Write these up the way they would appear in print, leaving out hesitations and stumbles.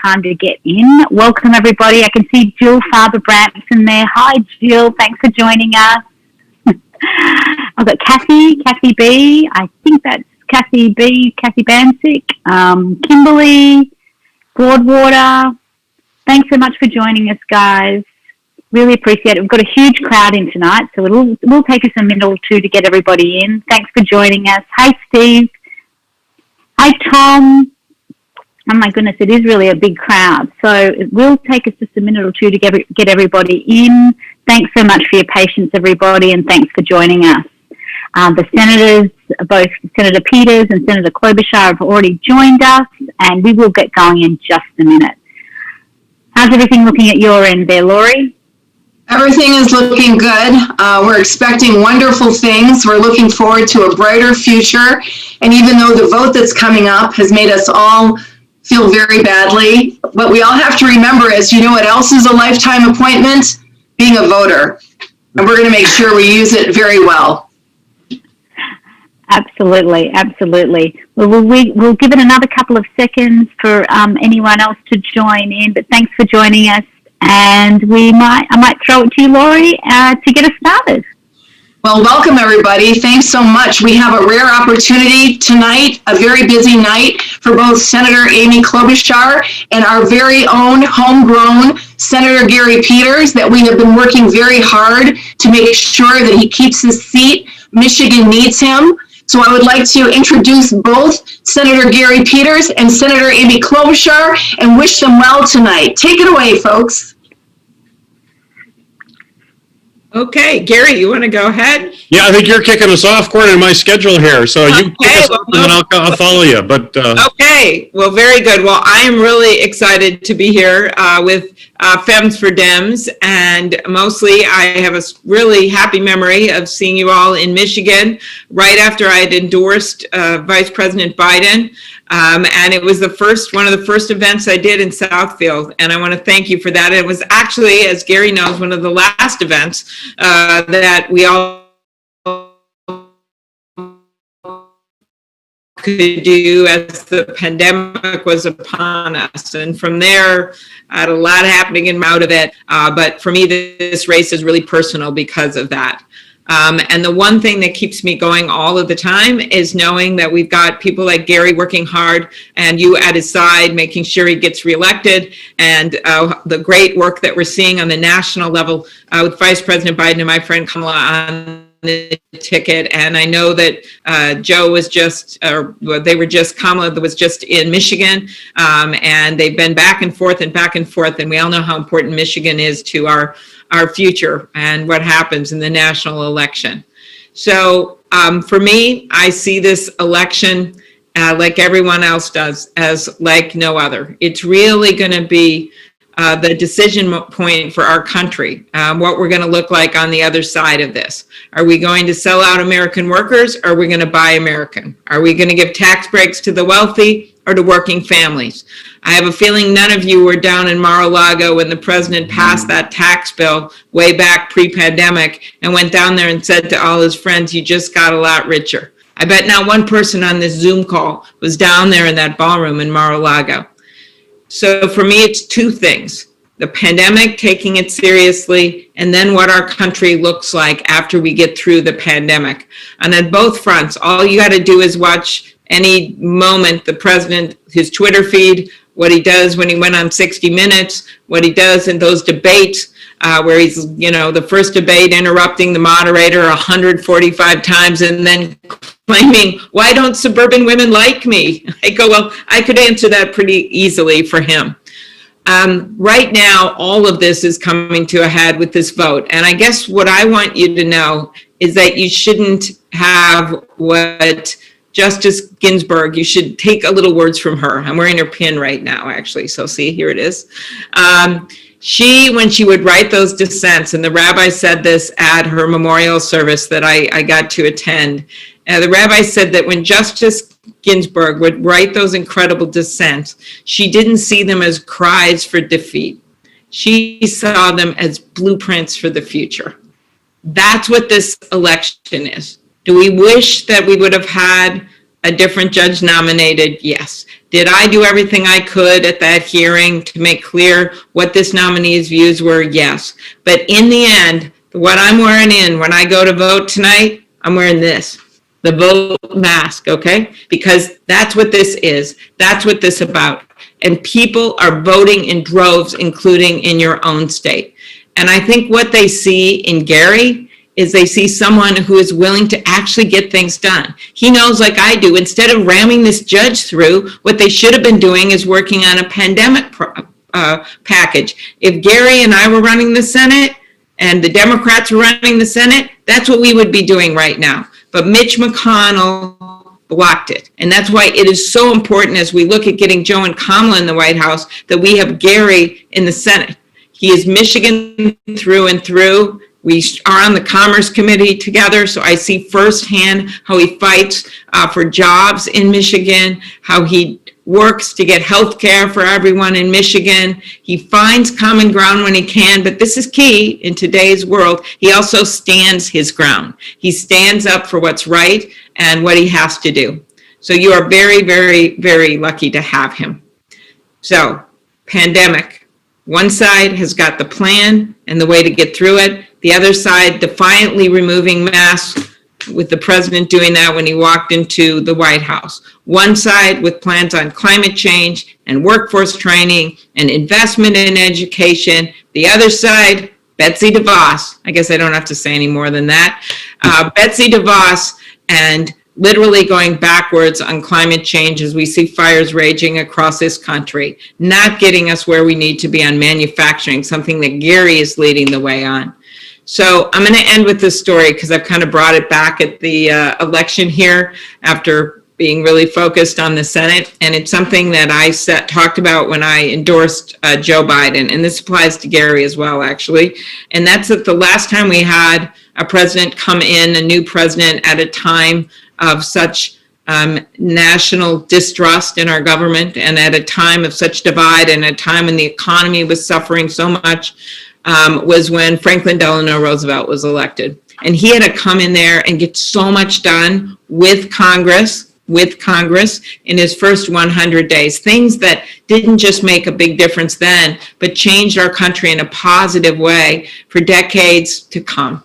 time to get in. Welcome, everybody. I can see Jill Faber-Branson there. Hi, Jill. Thanks for joining us. I've got Kathy B. I think that's Kathy B. Kathy Bansick. Kimberly, Broadwater. Thanks so much for joining us, guys. Really appreciate it. We've got a huge crowd in tonight, so it will take us a minute or two to get everybody in. Thanks for joining us. Hi, Steve. Hi, Tom. Oh, my goodness, it is really a big crowd. So it will take us just a minute or two to get everybody in. Thanks so much for your patience, everybody, and thanks for joining us. The senators, both Senator Peters and Senator Klobuchar, have already joined us, and we will get going in just a minute. How's everything looking at your end there, Laurie? Everything is looking good. We're expecting wonderful things. We're looking forward to a brighter future. And even though the vote that's coming up has made us all feel very badly, what we all have to remember is, you know what else is a lifetime appointment? Being a voter. And we're going to make sure we use it very well. Absolutely, absolutely. Well, we'll give it another couple of seconds for anyone else to join in, but thanks for joining us. And I might throw it to you, Laurie, to get us started. Well, welcome, everybody. Thanks so much. We have a rare opportunity tonight, a very busy night for both Senator Amy Klobuchar and our very own homegrown Senator Gary Peters, that we have been working very hard to make sure that he keeps his seat. Michigan needs him. So I would like to introduce both Senator Gary Peters and Senator Amy Klobuchar and wish them well tonight. Take it away, folks. Okay, Gary, you want to go ahead? Yeah, I think you're kicking us off according to my schedule here. So you kick us off and then I'll follow you. But okay, well, very good. Well, I am really excited to be here with Femmes for Dems, and mostly I have a really happy memory of seeing you all in Michigan right after I had endorsed Vice President Biden. And it was one of the first events I did in Southfield, and I want to thank you for that. It was actually, as Gary knows, one of the last events that we all could do as the pandemic was upon us. And from there, I had a lot happening and out of it. But for me, this race is really personal because of that. And the one thing that keeps me going all of the time is knowing that we've got people like Gary working hard and you at his side, making sure he gets reelected, and the great work that we're seeing on the national level with Vice President Biden and my friend Kamala on the ticket. And I know that Joe was Kamala was just in Michigan, and they've been back and forth, and we all know how important Michigan is to our future and what happens in the national election. So for me, I see this election like everyone else does, as like no other. It's really going to be the decision point for our country, what we're going to look like on the other side of this. Are we going to sell out American workers, or are we going to buy American? Are we going to give tax breaks to the wealthy or to working families? I have a feeling none of you were down in Mar-a-Lago when the president passed that tax bill way back pre-pandemic and went down there and said to all his friends, you just got a lot richer. I bet not one person on this Zoom call was down there in that ballroom in Mar-a-Lago. So for me, it's two things: the pandemic, taking it seriously, and then what our country looks like after we get through the pandemic. And on both fronts, all you got to do is watch any moment the president, his Twitter feed, what he does when he went on 60 Minutes, what he does in those debates, where he's, the first debate interrupting the moderator 145 times and then claiming, why don't suburban women like me? I go, well, I could answer that pretty easily for him. Right now, all of this is coming to a head with this vote. And I guess what I want you to know is that you shouldn't have what Justice Ginsburg, you should take a little words from her. I'm wearing her pin right now, actually. So see, here it is. When she would write those dissents, and the rabbi said this at her memorial service that I got to attend, the rabbi said that when Justice Ginsburg would write those incredible dissents, she didn't see them as cries for defeat. She saw them as blueprints for the future. That's what this election is. Do we wish that we would have had a different judge nominated? Yes. Did I do everything I could at that hearing to make clear what this nominee's views were? Yes. But in the end, what I'm wearing when I go to vote tonight, I'm wearing this, the vote mask, okay? Because that's what this is. That's what this is about. And people are voting in droves, including in your own state. And I think what they see in Gary is they see someone who is willing to actually get things done. He knows, like I do, instead of ramming this judge through, what they should have been doing is working on a pandemic package. If Gary and I were running the Senate and the Democrats were running the Senate, that's what we would be doing right now. But Mitch McConnell blocked it. And that's why it is so important as we look at getting Joe and Kamala in the White House that we have Gary in the Senate. He is Michigan through and through. We are on the Commerce Committee together, so I see firsthand how he fights for jobs in Michigan, how he works to get health care for everyone in Michigan. He finds common ground when he can, but this is key in today's world. He also stands his ground. He stands up for what's right and what he has to do. So you are very, very, very lucky to have him. So, pandemic. One side has got the plan and the way to get through it. The other side defiantly removing masks, with the president doing that when he walked into the White House. One side with plans on climate change and workforce training and investment in education. The other side, Betsy DeVos. I guess I don't have to say any more than that. Betsy DeVos, and literally going backwards on climate change as we see fires raging across this country, not getting us where we need to be on manufacturing, something that Gary is leading the way on. So I'm going to end with this story because I've kind of brought it back at the election here after being really focused on the Senate. And it's something that I talked about when I endorsed Joe Biden. And this applies to Gary as well, actually. And that's that the last time we had a president come in, a new president, at a time of such national distrust in our government and at a time of such divide and a time when the economy was suffering so much, was when Franklin Delano Roosevelt was elected. And he had to come in there and get so much done with Congress in his first 100 days. Things that didn't just make a big difference then, but changed our country in a positive way for decades to come.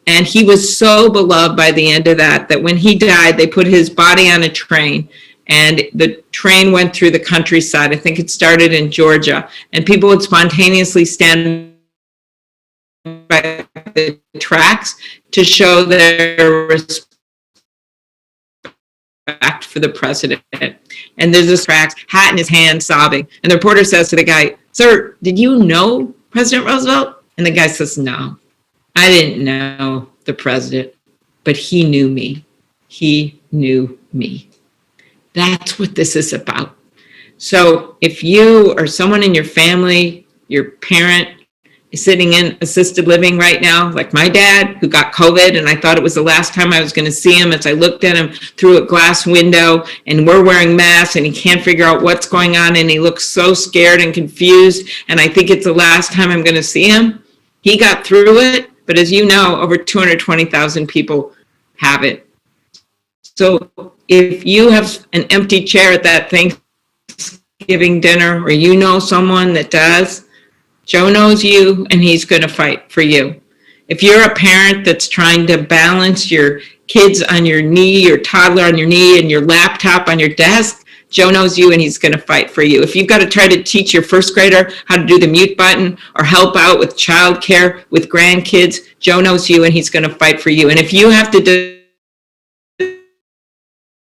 And he was so beloved by the end of that when he died, they put his body on a train. And the train went through the countryside. I think it started in Georgia. And people would spontaneously stand by the tracks to show their respect for the president. And there's this tracks, hat in his hand, sobbing. And the reporter says to the guy, "Sir, did you know President Roosevelt?" And the guy says, "No, I didn't know the president, but he knew me. He knew me." That's what this is about. So if you or someone in your family, your parent, is sitting in assisted living right now, like my dad, who got COVID, and I thought it was the last time I was going to see him as I looked at him through a glass window, and we're wearing masks, and he can't figure out what's going on, and he looks so scared and confused, and I think it's the last time I'm going to see him. He got through it, but as you know, over 220,000 people have it. So if you have an empty chair at that Thanksgiving dinner, or you know someone that does, Joe knows you, and he's going to fight for you. If you're a parent that's trying to balance your kids on your knee, your toddler on your knee, and your laptop on your desk, Joe knows you, and he's going to fight for you. If you've got to try to teach your first grader how to do the mute button or help out with childcare with grandkids, Joe knows you, and he's going to fight for you. And if you have to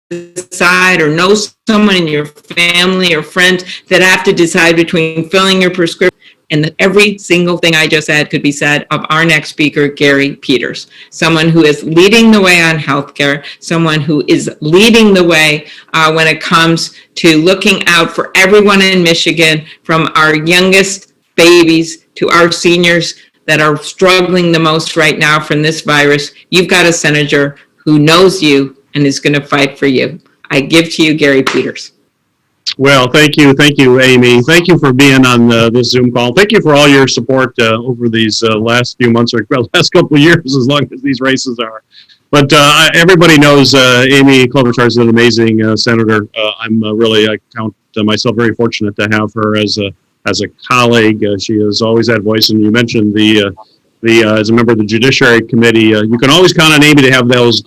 decide or know someone in your family or friends that have to decide between filling your prescription, and every single thing I just said could be said of our next speaker, Gary Peters, someone who is leading the way on healthcare, someone who is leading the way when it comes to looking out for everyone in Michigan, from our youngest babies to our seniors that are struggling the most right now from this virus. You've got a senator who knows you and is going to fight for you. I give to you Gary Peters. Well, thank you, Amy. Thank you for being on this Zoom call. Thank you for all your support over these last few months or last couple of years, as long as these races are. But everybody knows Amy Klobuchar is an amazing senator. I count myself very fortunate to have her as a colleague. She has always had voice, and you mentioned as a member of the Judiciary Committee, you can always count on Amy to have those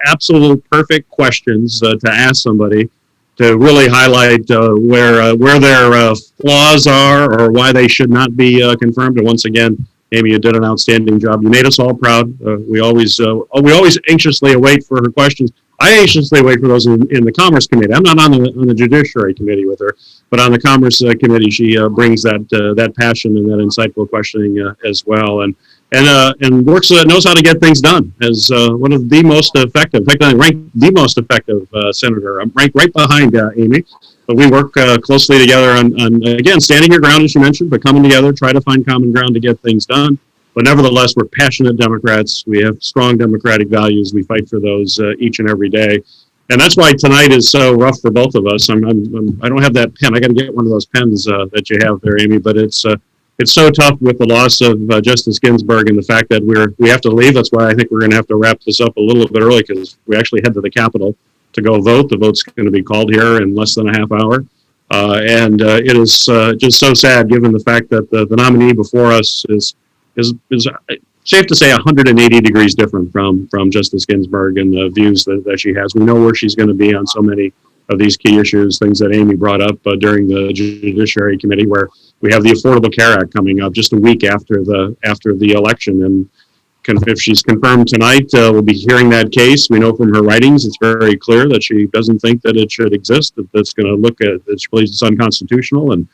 absolute perfect questions to ask somebody to really highlight where their flaws are or why they should not be confirmed. And once again, Amy, you did an outstanding job. You made us all proud. We always anxiously await for her questions. I anxiously wait for those in the Commerce Committee. I'm not on the Judiciary Committee with her, but on the Commerce Committee, she brings that passion and that insightful questioning as well, and works knows how to get things done as one of the most effective. In fact, I ranked the most effective senator. I'm ranked right behind Amy. But we work closely together on again, standing your ground, as you mentioned, but coming together, try to find common ground to get things done. But nevertheless, we're passionate Democrats. We have strong democratic values. We fight for those each and every day. And that's why tonight is so rough for both of us. I don't have that pen. I got to get one of those pens that you have there, Amy. But it's so tough with the loss of Justice Ginsburg and the fact that we have to leave. That's why I think we're going to have to wrap this up a little bit early, because we actually head to the Capitol to go vote. The vote's going to be called here in less than a half hour. And it is just so sad, given the fact that the nominee before us is safe to say 180 degrees different from Justice Ginsburg and the views that she has. We know where she's going to be on so many of these key issues, things that Amy brought up during the Judiciary Committee, where we have the Affordable Care Act coming up just a week after the election. And if she's confirmed tonight, we'll be hearing that case. We know from her writings, it's very clear that she doesn't think that it should exist, that it's going to look at, that she believes it's unconstitutional. And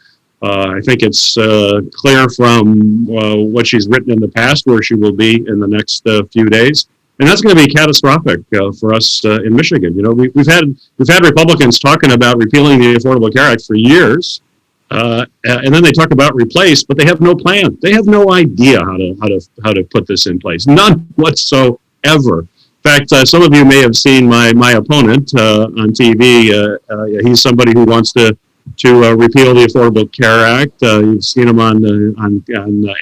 I think it's clear from what she's written in the past where she will be in the next few days. And that's going to be catastrophic for us in Michigan. You know, we've had Republicans talking about repealing the Affordable Care Act for years. And then they talk about replace, but they have no plan. They have no idea how to put this in place. None whatsoever. In fact, some of you may have seen my opponent on TV. He's somebody who wants to repeal the Affordable Care Act. You've seen him on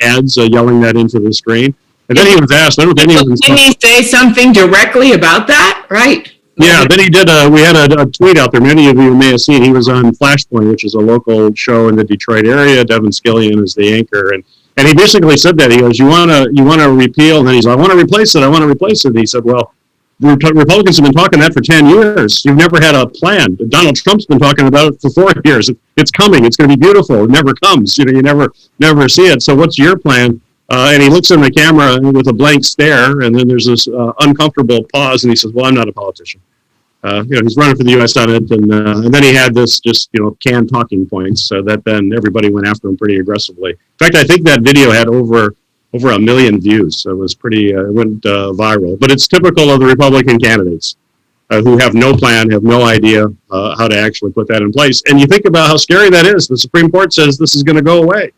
ads yelling that into the screen. And then he was asked, didn't he say something directly about that? Right. Yeah, then he did. We had a tweet out there. Many of you may have seen. He was on Flashpoint, which is a local show in the Detroit area. Devin Scillian is the anchor, and he basically said that. He goes, "You want to repeal?" And then he's like, "I want to replace it. I want to replace it." And he said, "Well, Republicans have been talking that for 10 years. You've never had a plan. Donald Trump's been talking about it for 4 years. It's coming. It's going to be beautiful. It never comes. You never see it. So what's your plan?" And he looks in the camera with a blank stare, and then there's this uncomfortable pause, and he says, "Well, I'm not a politician." He's running for the U.S. Senate, and then he had this just canned talking points, so that then everybody went after him pretty aggressively. In fact, I think that video had over 1 million views, so it was it went viral. But it's typical of the Republican candidates who have no plan, have no idea how to actually put that in place. And you think about how scary that is. The Supreme Court says this is going to go away.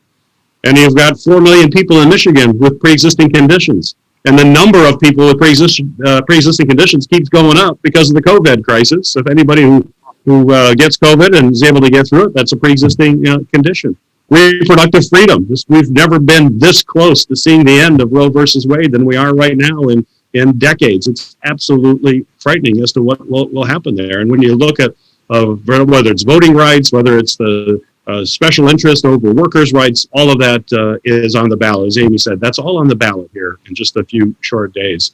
And you've got 4 million people in Michigan with pre-existing conditions. And the number of people with pre-existing conditions keeps going up because of the COVID crisis. If anybody who gets COVID and is able to get through it, that's a pre-existing condition. Reproductive freedom. We've never been this close to seeing the end of Roe versus Wade than we are right now in decades. It's absolutely frightening as to what will happen there. And when you look at whether it's voting rights, whether it's the special interest over workers' rights, all of that is on the ballot. As Amy said, that's all on the ballot here in just a few short days.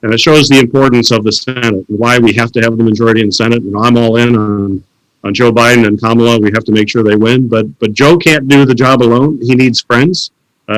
And it shows the importance of the Senate and why we have to have the majority in the Senate. I'm all in on Joe Biden and Kamala. We have to make sure they win. But Joe can't do the job alone. He needs friends.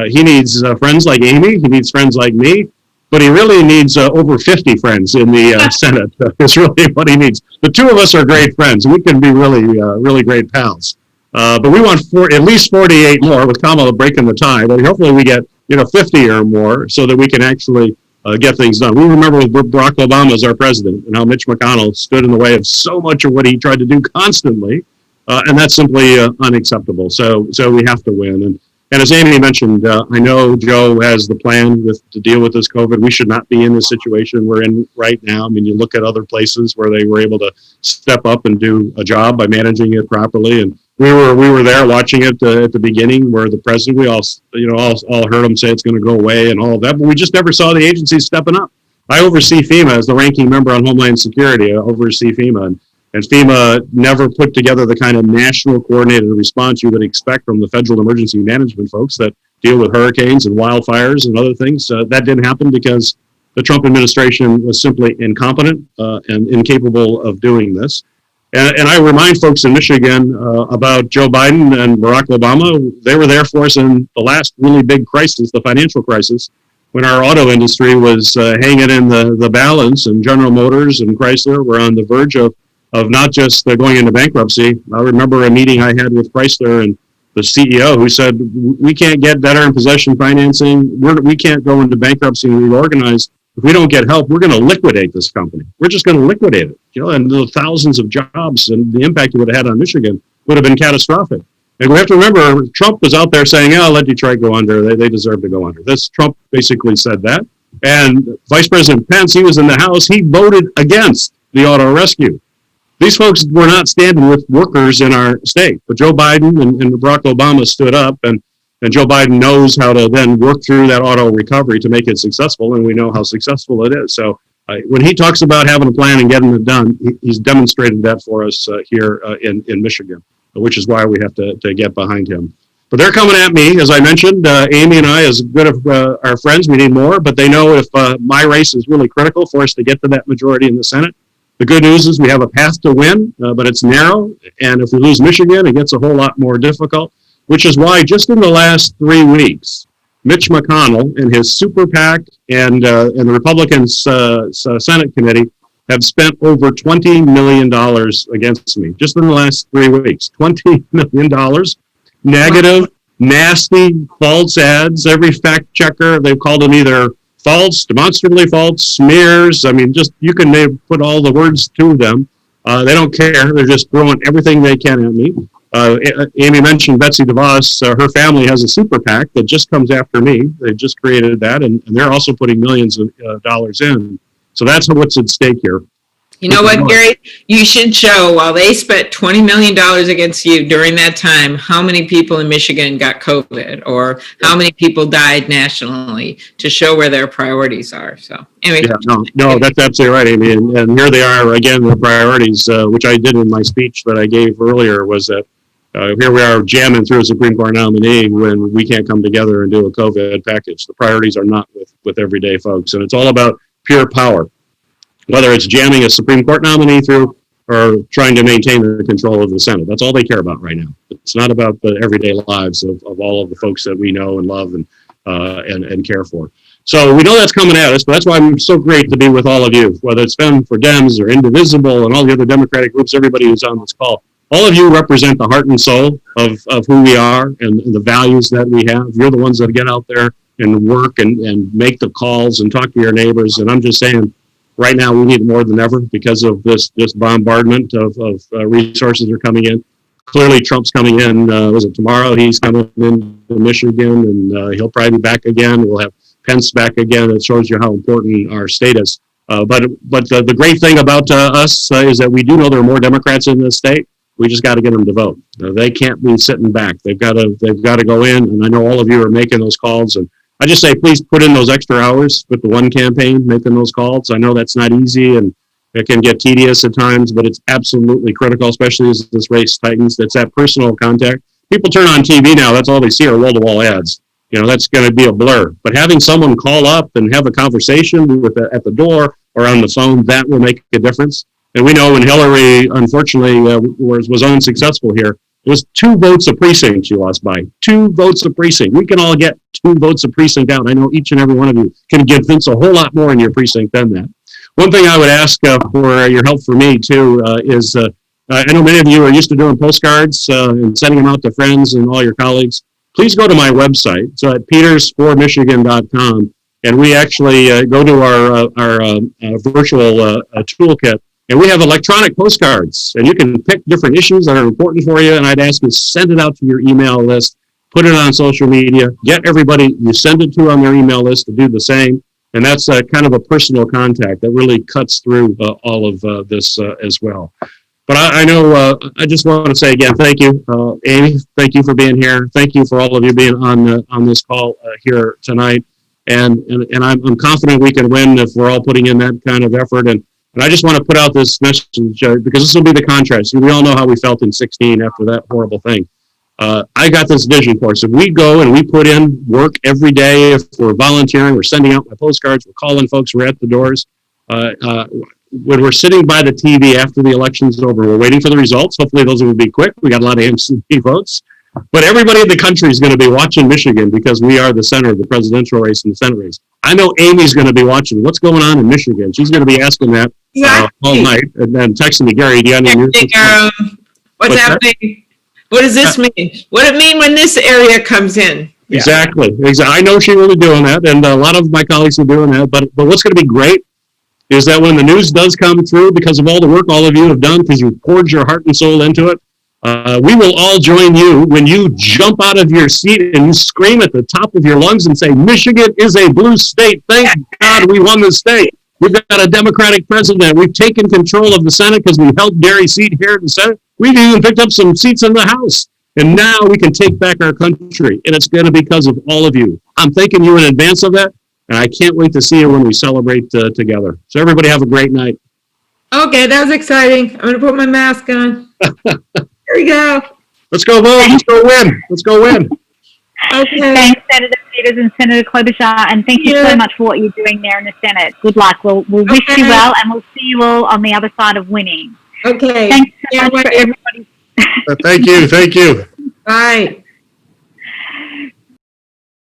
He needs friends like Amy. He needs friends like me. But he really needs over 50 friends in the Senate. That's really what he needs. The two of us are great friends. We can be really great pals. But we want at least 48 more, with Kamala breaking the tie. But hopefully we get 50 or more so that we can actually get things done. We remember with Barack Obama as our president and how Mitch McConnell stood in the way of so much of what he tried to do constantly, and that's simply unacceptable. So we have to win. And as Amy mentioned, I know Joe has the plan to deal with this COVID. We should not be in the situation we're in right now. I mean, you look at other places where they were able to step up and do a job by managing it properly. And we were there watching it at the beginning, where the president, we all heard him say it's going to go away and all of that, but we just never saw the agencies stepping up. I oversee FEMA as the ranking member on Homeland Security. I oversee FEMA, and FEMA never put together the kind of national coordinated response you would expect from the federal emergency management folks that deal with hurricanes and wildfires and other things. That didn't happen because the Trump administration was simply incompetent and incapable of doing this. And I remind folks in Michigan about Joe Biden and Barack Obama. They were there for us in the last really big crisis, the financial crisis, when our auto industry was hanging in the balance, and General Motors and Chrysler were on the verge of not just going into bankruptcy. I remember a meeting I had with Chrysler and the CEO who said, we can't get debtor in possession financing. We can't go into bankruptcy and reorganize. If we don't get help, we're going to liquidate this company. We're just going to liquidate it. And the thousands of jobs and the impact it would have had on Michigan would have been catastrophic. And we have to remember, Trump was out there saying, let Detroit go under. They deserve to go under. Trump basically said that. And Vice President Pence, he was in the House. He voted against the auto rescue. These folks were not standing with workers in our state. But Joe Biden and Barack Obama stood up, and Joe Biden knows how to then work through that auto recovery to make it successful, and we know how successful it is. So when he talks about having a plan and getting it done, he's demonstrated that for us here in Michigan, which is why we have to get behind him. But they're coming at me, as I mentioned. Amy and I, as good of our friends, we need more, but they know if my race is really critical for us to get to that majority in the Senate. The good news is we have a path to win, but it's narrow, and if we lose Michigan, it gets a whole lot more difficult, which is why just in the last 3 weeks, Mitch McConnell and his super PAC and the Republican Senate committee have spent over $20 million against me just in the last 3 weeks. $20 million. Negative, nasty, false ads. Every fact checker, they've called them either false, demonstrably false, smears. I mean, just you can put all the words to them. They don't care. They're just throwing everything they can at me. Amy mentioned Betsy DeVos. Her family has a super PAC that just comes after me. They just created that, and they're also putting millions of dollars in. So that's what's at stake here. You know what, Gary? You should show, while they spent $20 million against you during that time, how many people in Michigan got COVID or how many people died nationally to show where their priorities are. So anyway. Yeah, no, that's absolutely right, Amy. And here they are again, the priorities, which I did in my speech that I gave earlier, was that here we are jamming through a Supreme Court nominee when we can't come together and do a COVID package. The priorities are not with everyday folks. And it's all about pure power. Whether it's jamming a Supreme Court nominee through or trying to maintain the control of the Senate. That's all they care about right now. It's not about the everyday lives of all of the folks that we know and love and care for. So we know that's coming at us, but that's why I'm so great to be with all of you, whether it's been for Dems or Indivisible and all the other Democratic groups, everybody who's on this call. All of you represent the heart and soul of who we are and the values that we have. You're the ones that get out there and work and make the calls and talk to your neighbors. And I'm just saying, right now, we need it more than ever because of this bombardment of resources that are coming in. Clearly, Trump's coming in. Was it tomorrow? He's coming in to Michigan, and he'll probably be back again. We'll have Pence back again. It shows you how important our state is. But the great thing about us is that we do know there are more Democrats in this state. We just got to get them to vote. They can't be sitting back. They've got to go in. And I know all of you are making those calls. And I just say, please put in those extra hours with the one campaign, making those calls. I know that's not easy and it can get tedious at times, but it's absolutely critical, especially as this race tightens. It's that personal contact. People turn on TV now. That's all they see are wall-to-wall ads. That's going to be a blur. But having someone call up and have a conversation at the door or on the phone, that will make a difference. And we know when Hillary, unfortunately, was unsuccessful here, it was 2 votes a precinct she lost by. 2 votes a precinct. We can all get 2 votes a precinct out. I know each and every one of you can convince a whole lot more in your precinct than that. One thing I would ask for your help for me, too, is I know many of you are used to doing postcards and sending them out to friends and all your colleagues. Please go to my website. It's at petersformichigan.com. And we actually go to our virtual toolkit. And we have electronic postcards, and you can pick different issues that are important for you. And I'd ask you, send it out to your email list, put it on social media, get everybody you send it to on their email list to do the same. And that's kind of a personal contact that really cuts through all of this as well. But I know I just want to say again, thank you, Amy. Thank you for being here. Thank you for all of you being on this call here tonight. And I'm confident we can win if we're all putting in that kind of effort. And I just want to put out this message, because this will be the contrast. We all know how we felt in 16 after that horrible thing. I got this vision for us. If we go and we put in work every day, if we're volunteering, we're sending out my postcards, we're calling folks, we're at the doors. When we're sitting by the TV after the election's over, we're waiting for the results. Hopefully those will be quick. We got a lot of absentee votes. But everybody in the country is going to be watching Michigan because we are the center of the presidential race and the Senate race. I know Amy's going to be watching what's going on in Michigan. She's going to be asking that all night and then texting me, Gary, do you have any news? What's happening? What does this mean? What does it mean when this area comes in? Exactly. I know she will be doing that, and a lot of my colleagues are doing that. But what's going to be great is that when the news does come through, because of all the work all of you have done, because you poured your heart and soul into it, we will all join you when you jump out of your seat and you scream at the top of your lungs and say, Michigan is a blue state. Thank God we won the state. We've got a Democratic president. We've taken control of the Senate because we held Gary's seat here in the Senate. We've even picked up some seats in the House. And now we can take back our country. And it's going to be because of all of you. I'm thanking you in advance of that. And I can't wait to see you when we celebrate together. So everybody have a great night. Okay, that was exciting. I'm going to put my mask on. Here we go. Let's go vote. Let's go win. Let's go win. Okay. Thanks, Senator Peters and Senator Klobuchar, and thank you so much for what you're doing there in the Senate. Good luck. We'll wish you well, and we'll see you all on the other side of winning. Okay. Thanks so much for everybody. Thank you. Thank you. Bye.